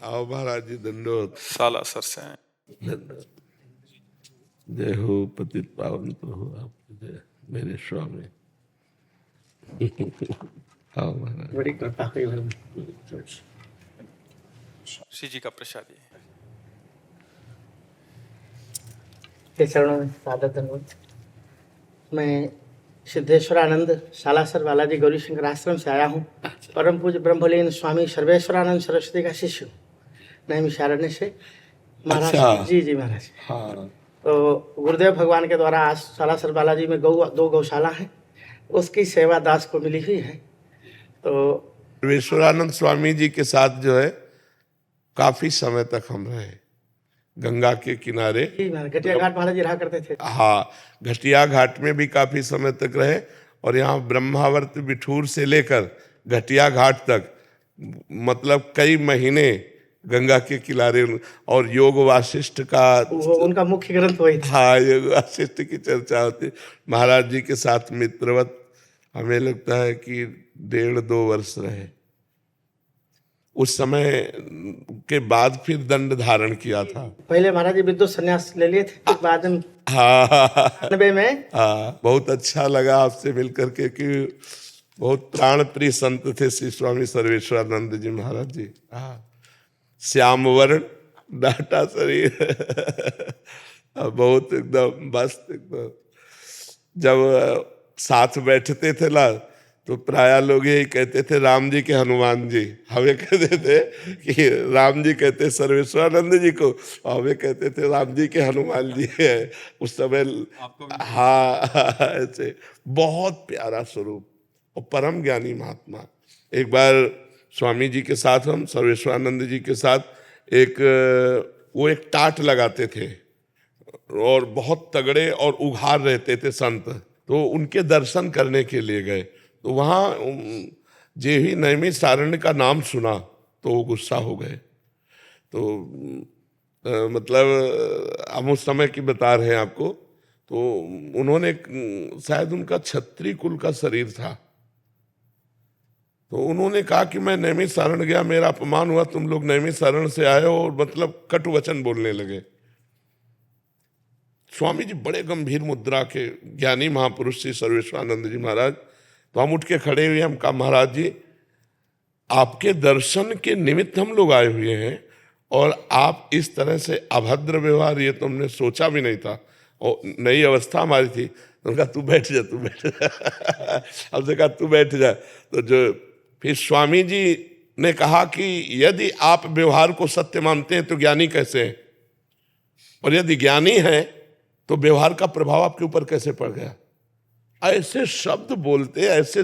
आओ महाराज जी, दंडोत। सालासर से हैं। दंडोत। जय हो, पतित पावन तो हो आप, जय मेरे स्वामी। आओ महाराज। बड़ी कृपा हुई भगवान। श्री जी का प्रसादी। के चरणों में सादर धन्यवाद। मैं सिद्धेश्वरानंद सालासर बालाजी गौरी शंकर आश्रम से आया हूँ। परम पूज्य ब्रह्मलीन स्वामी सर्वेश्वरानंद सरस्वती का शिष्य हूँ, नैमिषारण्य से। महाराज अच्छा। जी जी महाराज। हाँ। तो गुरुदेव भगवान के द्वारा आज सालासर बालाजी में दो गौशाला है, उसकी सेवा दास को मिली हुई है। तो सर्वेश्वरानंद स्वामी जी के साथ जो है काफी समय तक हम रहे, गंगा के किनारे। घटिया घाट महाराज जी रहा करते थे। हाँ, घटिया घाट में भी काफी समय तक रहे, और यहाँ ब्रह्मावर्त बिठूर से लेकर घटिया घाट तक मतलब कई महीने गंगा के किनारे। और योग वासिष्ठ का उनका मुख्य ग्रंथ वही था। हाँ, योग वासिष्ठ की चर्चा होती। महाराज जी के साथ मित्रवत हमें लगता है कि 1.5-2 वर्ष रहे। उस समय के बाद फिर दंड धारण किया था। पहले महाराज जी विद्युत संन्यास ले लिए थे, फिर बाद में हाँ 99 में। हाँ, बहुत अच्छा लगा आपसे मिलकर के कि बहुत प्राण प्रिय संत थे श्री स्वामी सर्वेश्वरानंद जी महाराज जी। हाँ, श्याम वर्ण, डाटा शरीर बहुत एकदम मस्त एकदम। जब साथ बैठते थे ना, तो प्राय लोग यही कहते थे राम जी के हनुमान जी। हमें कहते थे कि राम जी कहते सर्वेश्वरानंद जी को, हमें कहते थे राम जी के हनुमान जी है उस समय। हाँ, ऐसे बहुत प्यारा स्वरूप और परम ज्ञानी महात्मा। एक बार स्वामी जी के साथ, हम सर्वेश्वरानंद जी के साथ वो एक टाट लगाते थे, और बहुत तगड़े और उघार रहते थे संत। तो उनके दर्शन करने के लिए गए, तो वहाँ जे ही नैमिषारण्य का नाम सुना तो वो गुस्सा हो गए। तो मतलब हम उस समय की बता रहे हैं आपको। तो उन्होंने शायद उनका क्षत्रिय कुल का शरीर था, तो उन्होंने कहा कि मैं नैमिषारण्य गया, मेरा अपमान हुआ, तुम लोग नैमिषारण्य से आए हो, और मतलब कटु वचन बोलने लगे। स्वामी जी बड़े गंभीर मुद्रा के ज्ञानी महापुरुष श्री सर्वेश्वरानंद जी महाराज। तो हम उठ के खड़े हुए, हम कहा महाराज जी, आपके दर्शन के निमित्त हम लोग आए हुए हैं, और आप इस तरह से अभद्र व्यवहार, ये तो हमने सोचा भी नहीं था, और नई अवस्था हमारी थी। उन्होंने कहा तू बैठ जा, तू बैठ जा। हमसे कहा तू बैठ जा। तो जो फिर स्वामी जी ने कहा कि यदि आप व्यवहार को सत्य मानते हैं तो ज्ञानी कैसे हैं, और यदि ज्ञानी हैं तो व्यवहार का प्रभाव आपके ऊपर कैसे पड़ गया। ऐसे शब्द बोलते, ऐसे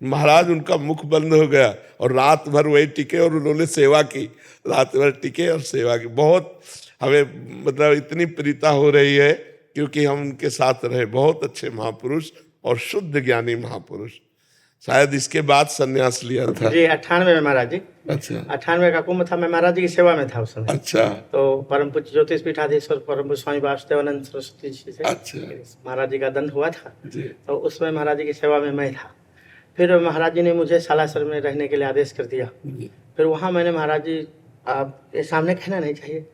महाराज उनका मुख बंद हो गया, और रात भर वही टिके, और उन्होंने सेवा की, रात भर टिके और सेवा की। बहुत हमें मतलब इतनी प्रीता हो रही है क्योंकि हम उनके साथ रहे। बहुत अच्छे महापुरुष और शुद्ध ज्ञानी महापुरुष। शायद इसके बाद संन्यास लिया था जी 98 में महाराज जी। अच्छा, 98 का कुंभ था, मैं महाराज जी की सेवा में था उस समय। अच्छा। तो परम पूज्य ज्योतिष पीठाधीश्वर परम पूज्य स्वामी वासुदेवानंद सरस्वती जी से अच्छा महाराज जी का दंड हुआ था जी। तो उसमें महाराज जी की सेवा में मैं था। फिर महाराज जी ने मुझे सालासर में रहने के लिए आदेश कर दिया। फिर वहाँ मैंने महाराज जी, आप ये सामने कहना नहीं चाहिए,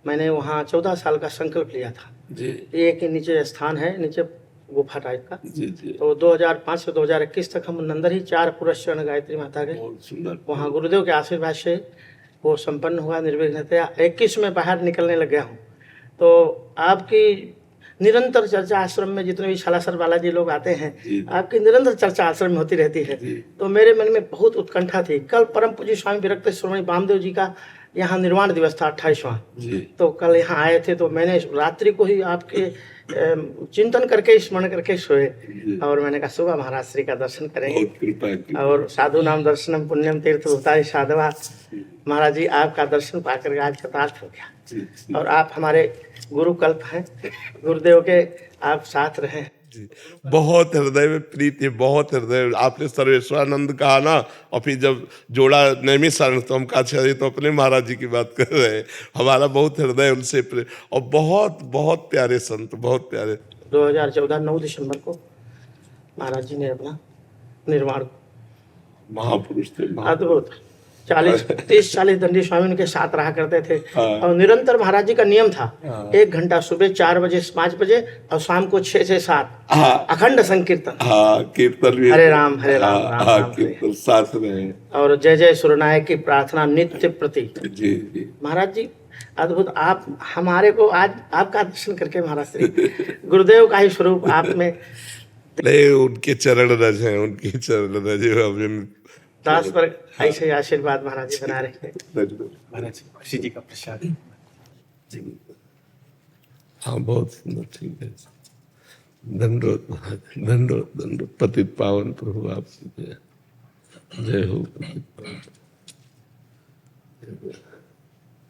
मैंने वहाँ 14 साल का संकल्प लिया था जी। एक नीचे स्थान है, नीचे गुफा टाइप का जी जी। तो 2005 से 2021 तक हम अंदर ही 4 पुरस्चरण गायत्री माता के वहाँ गुरुदेव के आशीर्वाद से वो संपन्न हुआ निर्विघ्नतया। 21 में बाहर निकलने लग गया हूँ। तो आपकी निरंतर चर्चा आश्रम में जितने भी सालासर बालाजी लोग आते हैं, आपकी निरंतर चर्चा आश्रम में होती रहती है। तो मेरे मन में बहुत उत्कंठा थी। कल परम पूज्य स्वामी विरक्त शिरोमणि वामदेव जी का यहाँ निर्वाण दिवस था 28वां। तो कल यहाँ आए थे, तो मैंने रात्रि को ही आपके चिंतन करके स्मरण करके सोए, और मैंने कहा सुबह महाराज श्री का दर्शन करेंगे। और साधु नाम दर्शनम पुण्यम तीर्थ भूताय साधवा। महाराज जी आपका दर्शन पाकर आज कृतार्थ हो गया, और आप हमारे गुरु कल्प हैं, गुरुदेव के आप साथ रहें। बहुत हृदय में प्रीति, बहुत हृदय। आपने सर्वेश्वरानंद कहा ना, और फिर जब जोड़ा नैमिषारण्य, तो हम कहा तो अपने महाराज जी की बात कर रहे हैं। हमारा बहुत हृदय उनसे प्रेम, और बहुत बहुत प्यारे संत, बहुत प्यारे। 2014 9 दिसंबर को महाराज जी ने अपना निर्वाण, महापुरुष थे, अद्भुत। 30-40 दंडी स्वामी उनके साथ रहा करते थे। और निरंतर महाराज जी का नियम था 1 घंटा सुबह 4 बजे 5 बजे और शाम को 6 से 7 अखंड संकीर्तन। हाँ, कीर्तन भी हरे राम राम राम हरे। कीर्तन साथ में। और जय जय सुरनायक की प्रार्थना नित्य प्रति। जी जी। महाराज जी अद्भुत, आप हमारे को आज आपका दर्शन करके महाराज श्री गुरुदेव का ही स्वरूप आप में नहीं, उनके चरण रज हैं, उनके चरण रज हैं। दास पर ऐसे ही आशीर्वाद महाराज जी बना रहे। महाराज श्री जी का प्रसाद। हाँ, बहुत सुंदर, ठीक है। दंडोत महाराज, दंडोत दंडोत। पतित पावन प्रभु आप जय हो। पतित पावन।